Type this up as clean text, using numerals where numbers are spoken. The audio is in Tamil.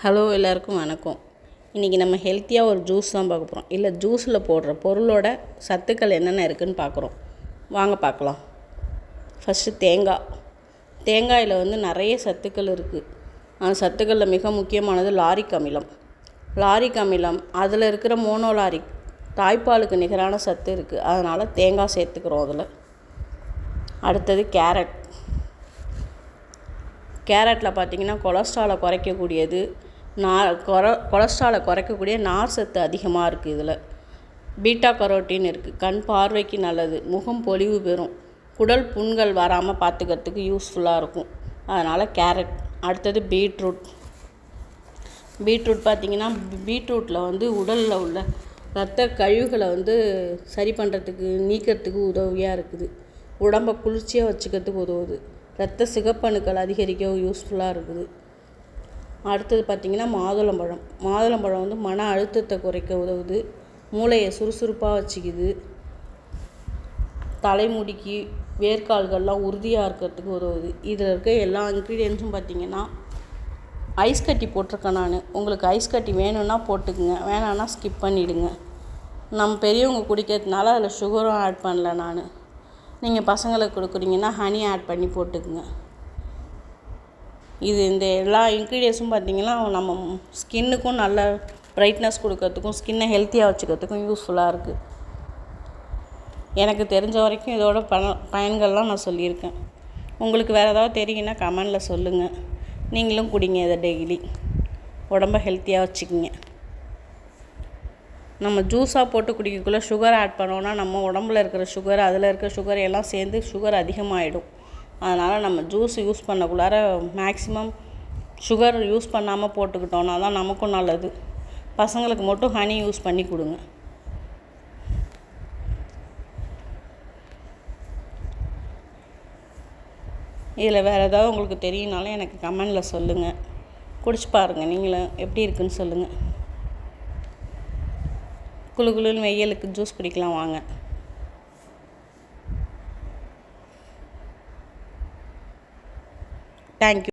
ஹலோ எல்லாருக்கும் வணக்கம். இன்றைக்கி நம்ம ஹெல்த்தியாக ஒரு ஜூஸ் தான் பார்க்க போகிறோம். இல்லை ஜூஸில் போடுற பொருளோட சத்துக்கள் என்னென்ன இருக்குதுன்னு பார்க்குறோம். வாங்க பார்க்கலாம். ஃபஸ்ட்டு தேங்காயில் நிறைய சத்துக்கள் இருக்குது. அந்த சத்துக்களில் மிக முக்கியமானது லாரிக் அமிலம். லாரிக் அமிலம் அதில் இருக்கிற மோனோலாரிக் தாய்ப்பாலுக்கு நிகரான சத்து இருக்குது. அதனால் தேங்காய் சேர்த்துக்கிறோம் அதில். அடுத்தது கேரட்டில் பார்த்திங்கன்னா கொலஸ்ட்ராலை குறைக்கக்கூடியது, கொலஸ்ட்ராலை குறைக்கக்கூடிய நார் சத்து அதிகமாக இருக்குது. இதில் பீட்டா கரோட்டின் இருக்குது. கண் பார்வைக்கு நல்லது, முகம் பொலிவு பெறும், குடல் புண்கள் வராமல் பார்த்துக்கிறதுக்கு யூஸ்ஃபுல்லாக இருக்கும். அதனால் கேரட். அடுத்தது பீட்ரூட் பார்த்திங்கன்னா பீட்ரூட்டில் உடலில் உள்ள இரத்த கழிவுகளை சரி பண்ணுறதுக்கு நீக்கிறதுக்கு உதவியாக இருக்குது. உடம்பை குளிர்ச்சியாக வச்சுக்கிறதுக்கு உதவுது. இரத்த சிகப்பணுக்கள் அதிகரிக்க யூஸ்ஃபுல்லாக இருக்குது. அடுத்தது பார்த்திங்கன்னா மாதுளம்பழம் மன அழுத்தத்தை குறைக்க உதவுது. மூளையை சுறுசுறுப்பாக வச்சுக்குது. தலைமுடிக்கு வேர்க்கால்கள்லாம் உறுதியாக இருக்கிறதுக்கு உதவுது. இதில் இருக்க எல்லா இன்க்ரீடியன்ஸும் பார்த்திங்கன்னா ஐஸ் கட்டி போட்டிருக்கேன் நான். உங்களுக்கு ஐஸ் கட்டி வேணும்னா போட்டுக்குங்க, வேணான்னா ஸ்கிப் பண்ணிவிடுங்க. நம்ம பெரியவங்க குடிக்கிறதுனால அதில் சுகரும் ஆட் பண்ணல நான். நீங்கள் பசங்களுக்கு கொடுக்குறீங்கன்னா ஹனி ஆட் பண்ணி போட்டுக்குங்க. இந்த எல்லா இன்க்ரீடியன்ஸும் பார்த்திங்கன்னா நம்ம ஸ்கின்னுக்கும் நல்ல ப்ரைட்னஸ் கொடுக்கறதுக்கும் ஸ்கின்னை ஹெல்த்தியாக வச்சுக்கிறதுக்கும் யூஸ்ஃபுல்லாக இருக்குது. எனக்கு தெரிஞ்ச வரைக்கும் இதோட பயன்கள்லாம் நான் சொல்லியிருக்கேன். உங்களுக்கு வேறு ஏதாவது தெரியுன்னா கமெண்டில் சொல்லுங்கள். நீங்களும் குடிங்க இதை டெய்லி. உடம்ப ஹெல்த்தியாக வச்சுக்கிங்க. நம்ம ஜூஸாக போட்டு குடிக்கக்குள்ளே சுகர் ஆட் பண்ணோன்னா நம்ம உடம்புல இருக்கிற சுகர், அதில் இருக்கிற சுகர் எல்லாம் சேர்ந்து சுகர் அதிகமாகிடும். அதனால் நம்ம ஜூஸ் யூஸ் பண்ணக்குள்ளார மேக்ஸிமம் சுகர் யூஸ் பண்ணாமல் போட்டுக்கிட்டோன்னா தான் நமக்கும் நல்லது. பசங்களுக்கு மட்டும் ஹனி யூஸ் பண்ணி கொடுங்க. இதில் வேறு ஏதாவது உங்களுக்கு தெரியுனாலும் எனக்கு கமெண்டில் சொல்லுங்கள். குடிச்சு பாருங்கள், நீங்களும் எப்படி இருக்குன்னு சொல்லுங்கள். குளுகுளுன்னு வெயிலுக்கு ஜூஸ் குடிக்கலாம் வாங்க. தேங்க்யூ.